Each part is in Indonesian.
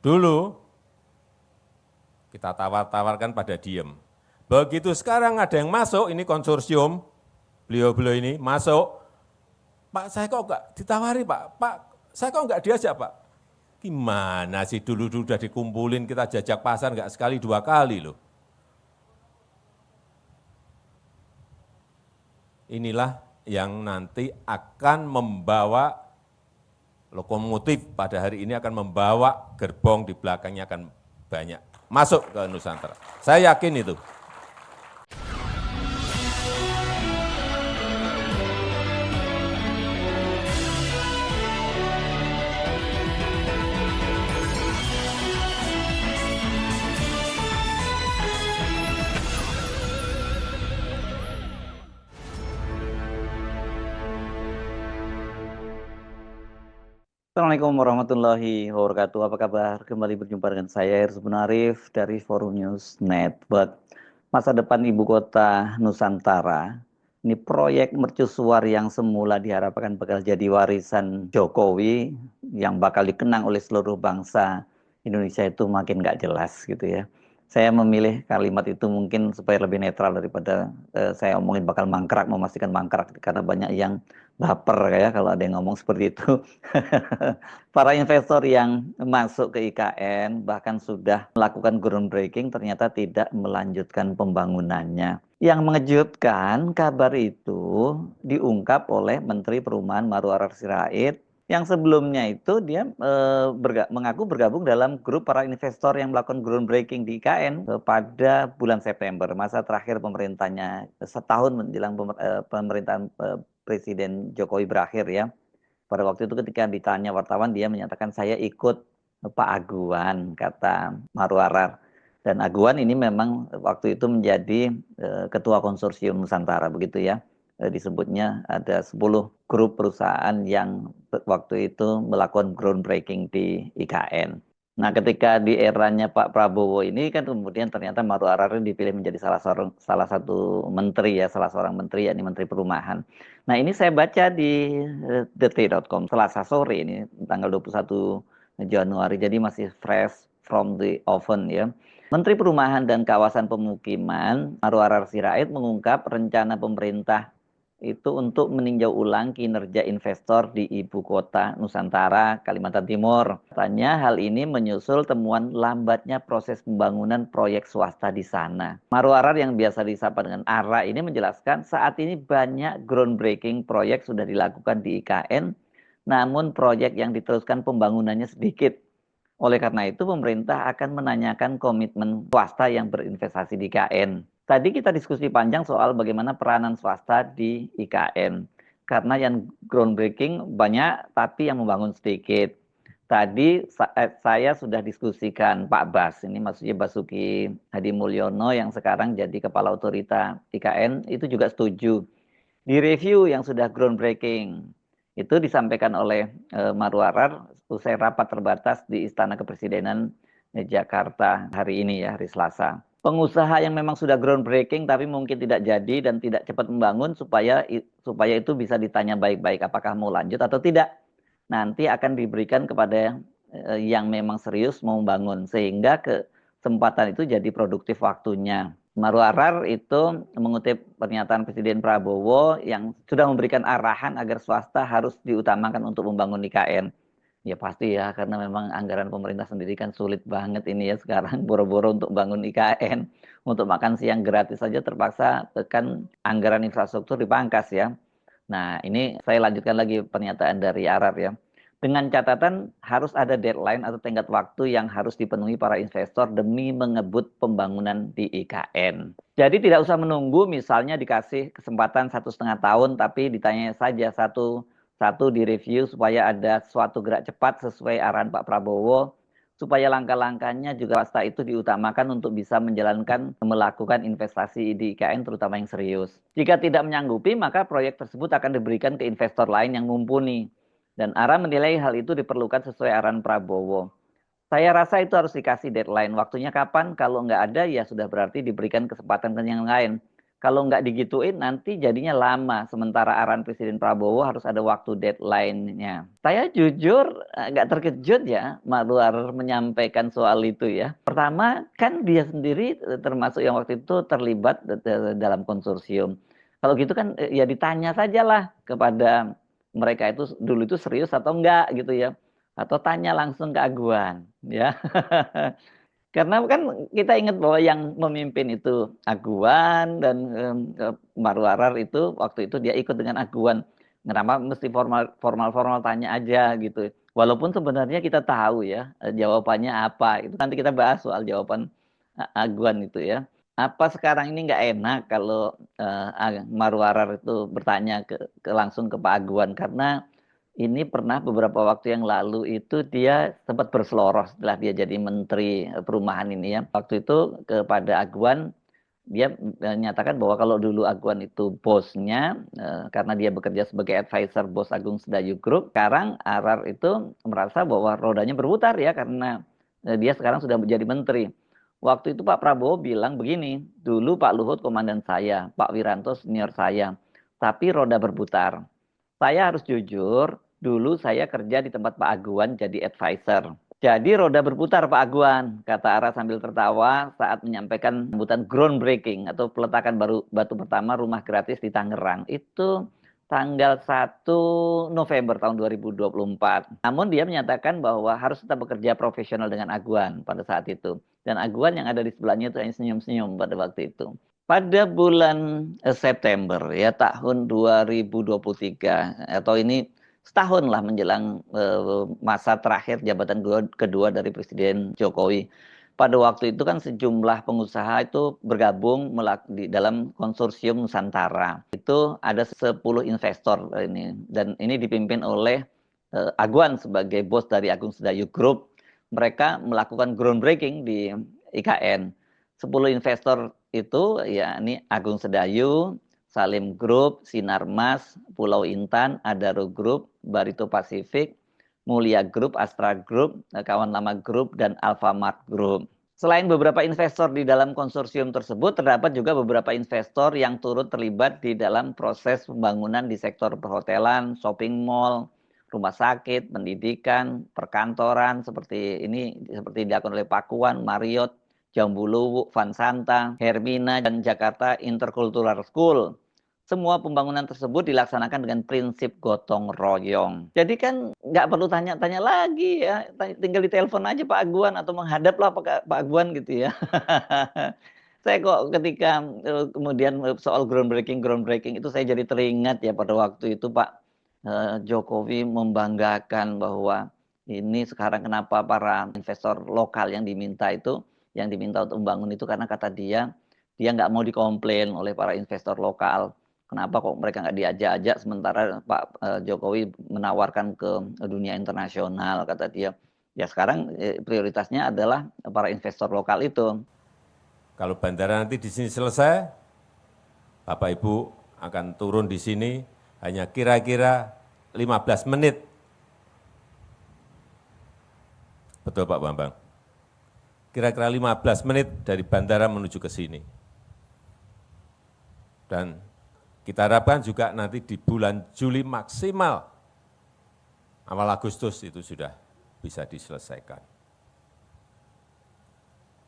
Dulu kita tawar-tawarkan pada diem. Begitu sekarang ada yang masuk, ini konsorsium, beliau-beliau ini masuk, Pak saya kok enggak ditawari Pak, Pak saya kok enggak diajak Pak. Gimana sih dulu-dulu udah dikumpulin kita jajak pasar enggak sekali dua kali loh. Inilah yang nanti akan membawa lokomotif pada hari ini akan membawa gerbong di belakangnya akan banyak masuk ke Nusantara. Saya yakin itu. Assalamualaikum warahmatullahi wabarakatuh. Apa kabar? Kembali berjumpa dengan saya Irsubun Arif dari Forum News Network. Masa depan ibu kota Nusantara. Ini proyek mercusuar yang semula diharapkan bakal jadi warisan Jokowi yang bakal dikenang oleh seluruh bangsa Indonesia itu makin nggak jelas gitu ya. Saya memilih kalimat itu mungkin supaya lebih netral daripada saya omongin bakal mangkrak, memastikan mangkrak karena banyak yang baper ya kalau ada yang ngomong seperti itu. Para investor yang masuk ke IKN bahkan sudah melakukan groundbreaking ternyata tidak melanjutkan pembangunannya. Yang mengejutkan, kabar itu diungkap oleh Menteri Perumahan Marwarar Sirait yang sebelumnya itu dia mengaku bergabung dalam grup para investor yang melakukan groundbreaking di IKN pada bulan September, masa terakhir pemerintahnya setahun menjelang pemerintahan Presiden Jokowi berakhir ya. Pada waktu itu ketika ditanya wartawan dia menyatakan saya ikut Pak Aguan, kata Marwarar. Dan Aguan ini memang waktu itu menjadi ketua konsorsium Nusantara begitu ya. Disebutnya ada 10 grup perusahaan yang waktu itu melakukan groundbreaking di IKN. Nah, ketika di eranya Pak Prabowo ini kan kemudian ternyata Marwarar dipilih menjadi salah satu menteri ya, salah seorang menteri yakni Menteri Perumahan. Nah, ini saya baca di detik.com Selasa sore ini tanggal 21 Januari. Jadi masih fresh from the oven ya. Menteri Perumahan dan Kawasan Pemukiman Marwarar Sirait mengungkap rencana pemerintah itu untuk meninjau ulang kinerja investor di ibu kota Nusantara, Kalimantan Timur. Katanya hal ini menyusul temuan lambatnya proses pembangunan proyek swasta di sana. Marwarar yang biasa disapa dengan ARA ini menjelaskan saat ini banyak groundbreaking proyek sudah dilakukan di IKN, namun proyek yang diteruskan pembangunannya sedikit. Oleh karena itu pemerintah akan menanyakan komitmen swasta yang berinvestasi di IKN. Tadi kita diskusi panjang soal bagaimana peranan swasta di IKN. Karena yang groundbreaking banyak, tapi yang membangun sedikit. Tadi saya sudah diskusikan Pak Bas, ini maksudnya Basuki Hadi Mulyono yang sekarang jadi Kepala Otorita IKN, itu juga setuju. Di review yang sudah groundbreaking, itu disampaikan oleh Marwarar usai rapat terbatas di Istana Kepresidenan Jakarta hari ini ya, hari Selasa. Pengusaha yang memang sudah groundbreaking tapi mungkin tidak jadi dan tidak cepat membangun supaya itu bisa ditanya baik-baik apakah mau lanjut atau tidak. Nanti akan diberikan kepada yang memang serius mau membangun sehingga kesempatan itu jadi produktif waktunya. Marwarar itu mengutip pernyataan Presiden Prabowo yang sudah memberikan arahan agar swasta harus diutamakan untuk membangun IKN. Ya pasti ya, karena memang anggaran pemerintah sendiri kan sulit banget ini ya sekarang boro-boro untuk bangun IKN. Untuk makan siang gratis saja terpaksa kan anggaran infrastruktur dipangkas ya. Nah ini saya lanjutkan lagi pernyataan dari Arar ya. Dengan catatan harus ada deadline atau tenggat waktu yang harus dipenuhi para investor demi mengebut pembangunan di IKN. Jadi tidak usah menunggu misalnya dikasih kesempatan 1,5 tahun tapi ditanya saja satu direview supaya ada suatu gerak cepat sesuai arahan Pak Prabowo supaya langkah-langkahnya juga swasta itu diutamakan untuk bisa melakukan investasi di IKN terutama yang serius. Jika tidak menyanggupi maka proyek tersebut akan diberikan ke investor lain yang mumpuni. Dan ARA menilai hal itu diperlukan sesuai arahan Prabowo. Saya rasa itu harus dikasih deadline. Waktunya kapan? Kalau nggak ada ya sudah berarti diberikan kesempatan ke yang lain. Kalau nggak digituin nanti jadinya lama, sementara arahan Presiden Prabowo harus ada waktu deadline-nya. Saya jujur nggak terkejut ya Marwar menyampaikan soal itu ya. Pertama kan dia sendiri termasuk yang waktu itu terlibat dalam konsorsium. Kalau gitu kan ya ditanya sajalah kepada mereka itu dulu itu serius atau enggak gitu ya. Atau tanya langsung ke Aguan ya. Karena kan kita ingat bahwa yang memimpin itu Aguan dan Marwarar itu waktu itu dia ikut dengan Aguan. Kenapa mesti formal tanya aja gitu. Walaupun sebenarnya kita tahu ya jawabannya apa. Itu nanti kita bahas soal jawaban Aguan itu ya. Apa sekarang ini nggak enak kalau Marwarar itu bertanya langsung ke Pak Aguan karena ini pernah beberapa waktu yang lalu itu dia sempat berseloroh setelah dia jadi menteri perumahan ini ya. Waktu itu kepada Aguan dia menyatakan bahwa kalau dulu Aguan itu bosnya karena dia bekerja sebagai advisor bos Agung Sedayu Group, sekarang Arar itu merasa bahwa rodanya berputar ya karena dia sekarang sudah menjadi menteri. Waktu itu Pak Prabowo bilang begini, dulu Pak Luhut komandan saya, Pak Wiranto senior saya, tapi roda berputar. Saya harus jujur, dulu saya kerja di tempat Pak Aguan jadi advisor. Jadi roda berputar Pak Aguan, kata Ara sambil tertawa saat menyampaikan sambutan groundbreaking atau peletakan batu pertama rumah gratis di Tangerang. Itu tanggal 1 November tahun 2024. Namun dia menyatakan bahwa harus tetap bekerja profesional dengan Aguan pada saat itu. Dan Aguan yang ada di sebelahnya itu hanya senyum-senyum pada waktu itu. Pada bulan September ya tahun 2023 atau ini setahun lah menjelang masa terakhir jabatan kedua dari Presiden Jokowi. Pada waktu itu kan sejumlah pengusaha itu bergabung di dalam konsorsium Nusantara. Itu ada 10 investor ini dan ini dipimpin oleh Aguan sebagai bos dari Agung Sedayu Group. Mereka melakukan groundbreaking di IKN. 10 investor itu yakni Agung Sedayu, Salim Group, Sinarmas, Pulau Intan, Adaro Group, Barito Pacific, Mulia Group, Astra Group, Kawan Lama Group, dan Alfamart Group. Selain beberapa investor di dalam konsorsium tersebut, terdapat juga beberapa investor yang turut terlibat di dalam proses pembangunan di sektor perhotelan, shopping mall, rumah sakit, pendidikan, perkantoran, seperti dilakukan oleh Pakuan, Marriott, Jambuluwu, Vansanta, Hermina, dan Jakarta Intercultural School. Semua pembangunan tersebut dilaksanakan dengan prinsip gotong royong. Jadi kan nggak perlu tanya-tanya lagi ya, tinggal ditelepon aja Pak Aguan atau menghadaplah Pak Aguan gitu ya. Saya kok ketika kemudian soal groundbreaking itu saya jadi teringat ya pada waktu itu Pak Jokowi membanggakan bahwa ini sekarang kenapa para investor lokal yang diminta untuk membangun itu karena kata dia nggak mau dikomplain oleh para investor lokal. Kenapa kok mereka nggak diajak-ajak sementara Pak Jokowi menawarkan ke dunia internasional, kata dia. Ya sekarang prioritasnya adalah para investor lokal itu. Kalau bandara nanti di sini selesai, Bapak Ibu akan turun di sini hanya kira-kira 15 menit. Betul Pak Bambang? Kira-kira 15 menit dari bandara menuju ke sini. Dan kita harapkan juga nanti di bulan Juli maksimal, awal Agustus itu sudah bisa diselesaikan.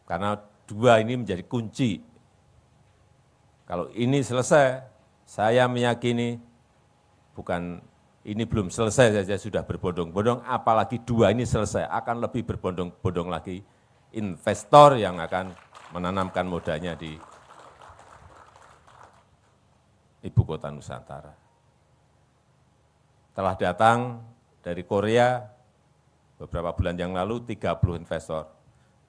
Karena dua ini menjadi kunci. Kalau ini selesai, saya meyakini bukan ini belum selesai saja sudah berbondong-bondong, apalagi dua ini selesai, akan lebih berbondong-bondong lagi investor yang akan menanamkan modalnya di Ibu Kota Nusantara. Telah datang dari Korea beberapa bulan yang lalu 30 investor.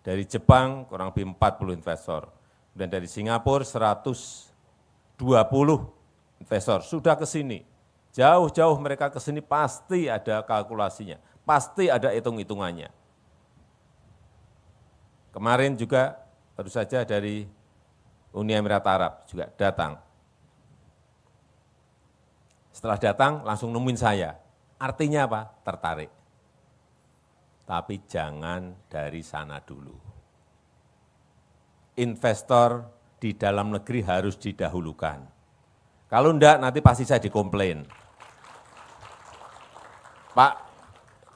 Dari Jepang kurang lebih 40 investor. Dan dari Singapura 120 investor sudah ke sini. Jauh-jauh mereka ke sini pasti ada kalkulasinya, pasti ada hitung-hitungannya. Kemarin juga baru saja dari Uni Emirat Arab juga datang. Setelah datang langsung nemuin saya. Artinya apa? Tertarik. Tapi jangan dari sana dulu. Investor di dalam negeri harus didahulukan. Kalau enggak, nanti pasti saya dikomplain. Pak,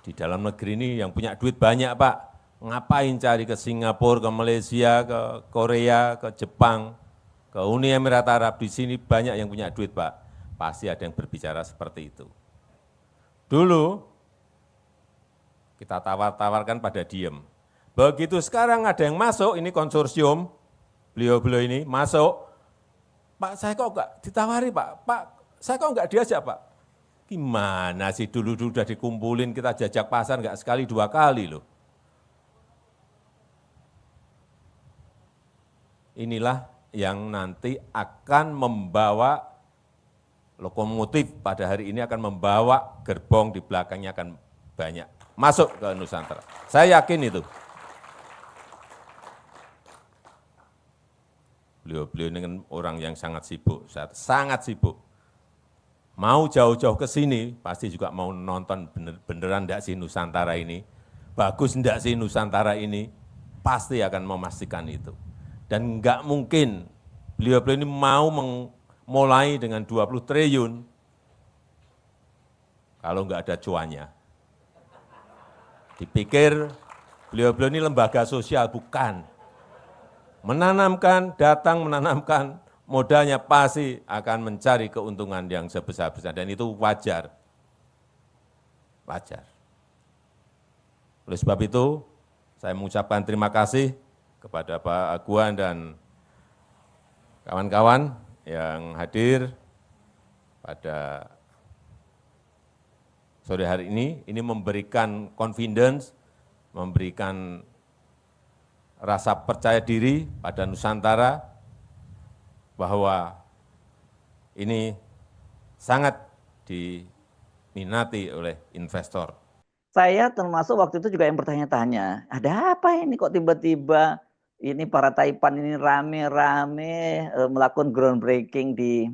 di dalam negeri ini yang punya duit banyak, Pak. Ngapain cari ke Singapura, ke Malaysia, ke Korea, ke Jepang, ke Uni Emirat Arab. Di sini banyak yang punya duit, Pak. Pasti ada yang berbicara seperti itu. Dulu, kita tawar-tawarkan pada diem. Begitu sekarang ada yang masuk, ini konsorsium, beliau-beliau ini masuk, Pak saya kok enggak ditawari Pak, Pak saya kok enggak diajak Pak. Gimana sih dulu-dulu udah dikumpulin, kita jajak pasar enggak sekali dua kali loh. Inilah yang nanti akan membawa lokomotif pada hari ini akan membawa gerbong di belakangnya akan banyak masuk ke Nusantara. Saya yakin itu. Beliau-beliau ini kan orang yang sangat sibuk, sangat sibuk. Mau jauh-jauh ke sini, pasti juga mau nonton beneran enggak sih Nusantara ini. Bagus enggak sih Nusantara ini, pasti akan memastikan itu. Dan enggak mungkin beliau-beliau ini mau mulai dengan 20 triliun kalau enggak ada cuannya. Dipikir beliau-beliau ini lembaga sosial, bukan. Menanamkan, datang menanamkan, modalnya pasti akan mencari keuntungan yang sebesar-besar, dan itu wajar. Wajar. Oleh sebab itu, saya mengucapkan terima kasih kepada Pak Aguan dan kawan-kawan yang hadir pada sore hari ini memberikan confidence, memberikan rasa percaya diri pada Nusantara bahwa ini sangat diminati oleh investor. Saya termasuk waktu itu juga yang bertanya-tanya, ada apa ini kok tiba-tiba ini para Taipan ini rame-rame melakukan groundbreaking di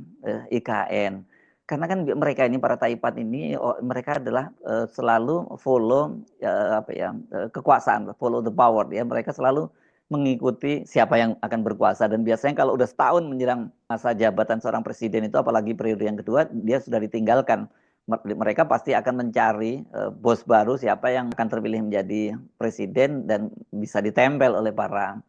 IKN. Karena kan mereka ini para Taipan ini mereka adalah selalu follow kekuasaan, follow the power ya. Mereka selalu mengikuti siapa yang akan berkuasa, dan biasanya kalau udah setahun menjelang masa jabatan seorang presiden itu, apalagi periode yang kedua, dia sudah ditinggalkan. Mereka pasti akan mencari bos baru, siapa yang akan terpilih menjadi presiden dan bisa ditempel oleh para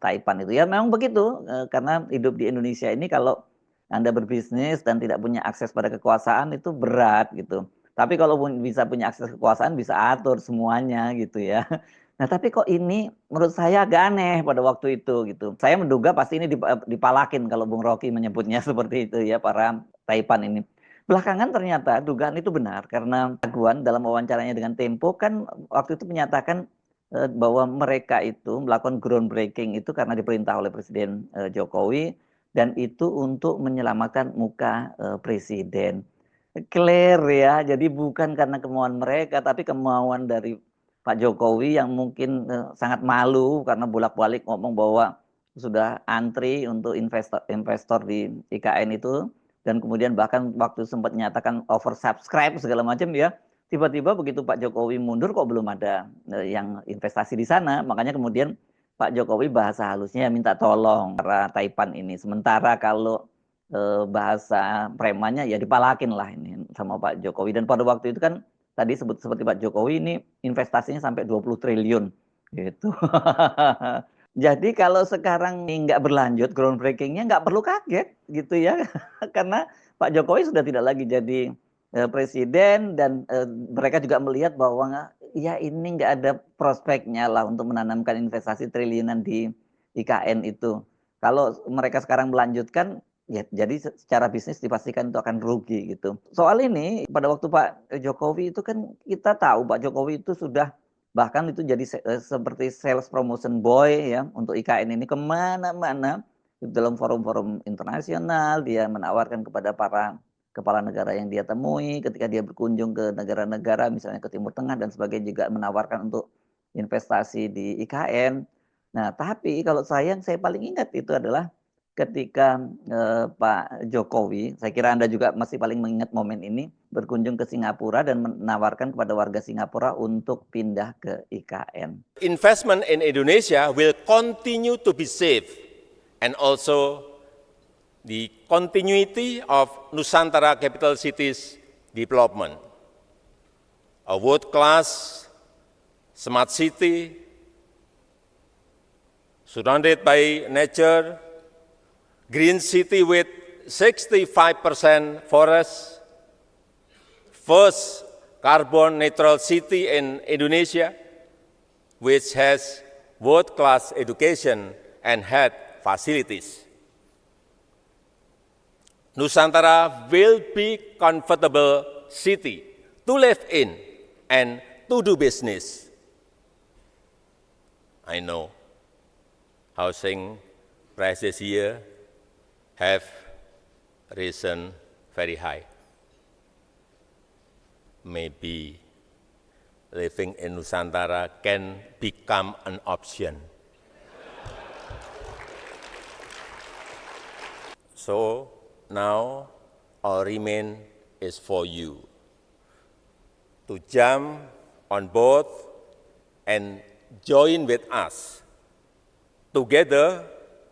Taipan itu. Ya memang begitu, karena hidup di Indonesia ini kalau Anda berbisnis dan tidak punya akses pada kekuasaan itu berat gitu. Tapi kalau bisa punya akses kekuasaan bisa atur semuanya gitu ya. Nah tapi kok ini menurut saya agak aneh pada waktu itu gitu. Saya menduga pasti ini dipalakin kalau Bung Rocky menyebutnya seperti itu ya, para Taipan ini. Belakangan ternyata dugaan itu benar, karena Aguan dalam wawancaranya dengan Tempo kan waktu itu menyatakan bahwa mereka itu melakukan groundbreaking itu karena diperintah oleh Presiden Jokowi, dan itu untuk menyelamatkan muka presiden. Clear ya, jadi bukan karena kemauan mereka, tapi kemauan dari Pak Jokowi yang mungkin sangat malu karena bolak-balik ngomong bahwa sudah antri untuk investor di IKN itu, dan kemudian bahkan waktu sempat menyatakan oversubscribe segala macam ya, tiba-tiba begitu Pak Jokowi mundur kok belum ada yang investasi di sana. Makanya kemudian Pak Jokowi bahasa halusnya minta tolong para Taipan ini. Sementara kalau bahasa premannya ya dipalakin lah ini sama Pak Jokowi. Dan pada waktu itu kan tadi seperti Pak Jokowi ini investasinya sampai 20 triliun gitu. Jadi kalau sekarang nggak berlanjut groundbreaking-nya nggak perlu kaget gitu ya, karena Pak Jokowi sudah tidak lagi jadi presiden, dan mereka juga melihat bahwa ya ini nggak ada prospeknya lah untuk menanamkan investasi triliunan di IKN itu. Kalau mereka sekarang melanjutkan, ya jadi secara bisnis dipastikan itu akan rugi gitu. Soal ini pada waktu Pak Jokowi itu kan kita tahu Pak Jokowi itu sudah bahkan itu jadi seperti sales promotion boy ya untuk IKN ini, kemana-mana dalam forum-forum internasional dia menawarkan kepada para kepala negara yang dia temui ketika dia berkunjung ke negara-negara misalnya ke Timur Tengah dan sebagainya, juga menawarkan untuk investasi di IKN. Nah tapi kalau yang saya paling ingat itu adalah ketika Pak Jokowi, saya kira Anda juga masih paling mengingat momen ini, berkunjung ke Singapura dan menawarkan kepada warga Singapura untuk pindah ke IKN. Investment in Indonesia will continue to be safe and also the continuity of Nusantara Capital Cities development, a world-class smart city surrounded by nature, green city with 65% forests, first carbon neutral city in Indonesia, which has world-class education and health facilities. Nusantara will be comfortable city to live in and to do business. I know housing prices here have risen very high. Maybe living in Nusantara can become an option. So now our remain is for you to jump on board and join with us together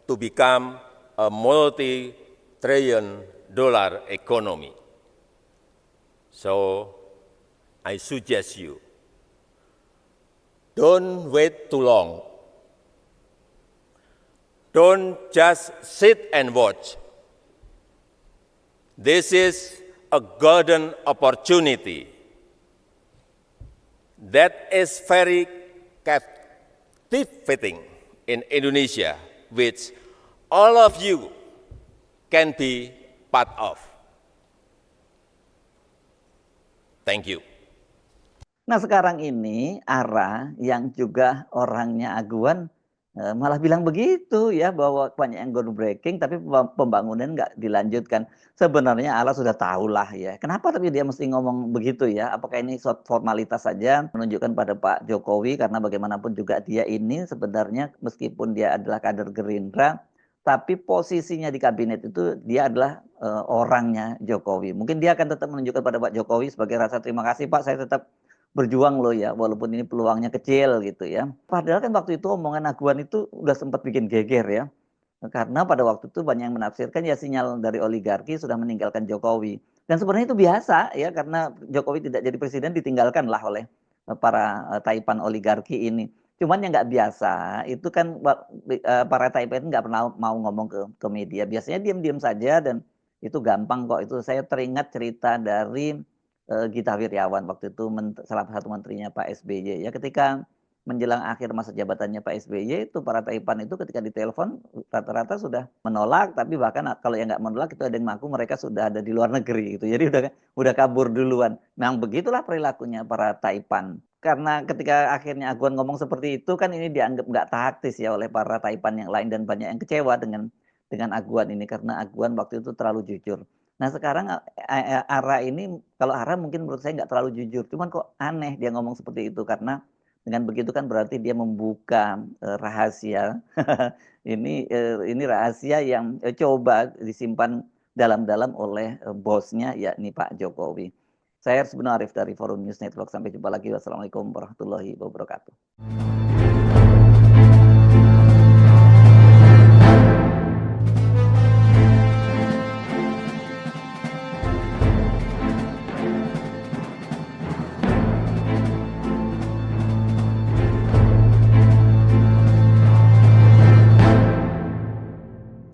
to become a multi-trillion-dollar economy. So I suggest you, don't wait too long. Don't just sit and watch. This is a golden opportunity that is very captivating in Indonesia, which all of you can be part of. Thank you. Nah sekarang ini ARA yang juga orangnya Aguan malah bilang begitu ya, bahwa banyak yang groundbreaking tapi pembangunan nggak dilanjutkan. Sebenarnya ARA sudah tahu lah ya. Kenapa tapi dia mesti ngomong begitu ya? Apakah ini formalitas saja menunjukkan pada Pak Jokowi, karena bagaimanapun juga dia ini sebenarnya meskipun dia adalah kader Gerindra, tapi posisinya di kabinet itu dia adalah orangnya Jokowi. Mungkin dia akan tetap menunjukkan pada Pak Jokowi sebagai rasa terima kasih, Pak, saya tetap berjuang loh ya, walaupun ini peluangnya kecil gitu ya. Padahal kan waktu itu omongan Aguan itu udah sempat bikin geger ya. Karena pada waktu itu banyak yang menafsirkan ya sinyal dari oligarki sudah meninggalkan Jokowi. Dan sebenarnya itu biasa ya, karena Jokowi tidak jadi presiden ditinggalkan lah oleh para taipan oligarki ini. Cuman yang nggak biasa itu kan para taipan nggak pernah mau ngomong ke media. Biasanya diam-diam saja dan itu gampang kok. Itu saya teringat cerita dari Gita Wirjawan waktu itu salah satu menterinya Pak SBY ya, ketika menjelang akhir masa jabatannya Pak SBY itu para taipan itu ketika ditelepon rata-rata sudah menolak, tapi bahkan kalau yang nggak menolak itu ada yang mengaku mereka sudah ada di luar negeri gitu, jadi udah kabur duluan. Memang begitulah perilakunya para taipan, karena ketika akhirnya Aguan ngomong seperti itu kan ini dianggap nggak taktis ya oleh para taipan yang lain, dan banyak yang kecewa dengan Aguan ini karena Aguan waktu itu terlalu jujur. Nah sekarang ARA ini, kalau ARA mungkin menurut saya nggak terlalu jujur, cuman kok aneh dia ngomong seperti itu, karena dengan begitu kan berarti dia membuka rahasia. Ini rahasia yang coba disimpan dalam-dalam oleh bosnya yakni Pak Jokowi. Saya Arif dari Forum News Network, sampai jumpa lagi. Wassalamualaikum warahmatullahi wabarakatuh.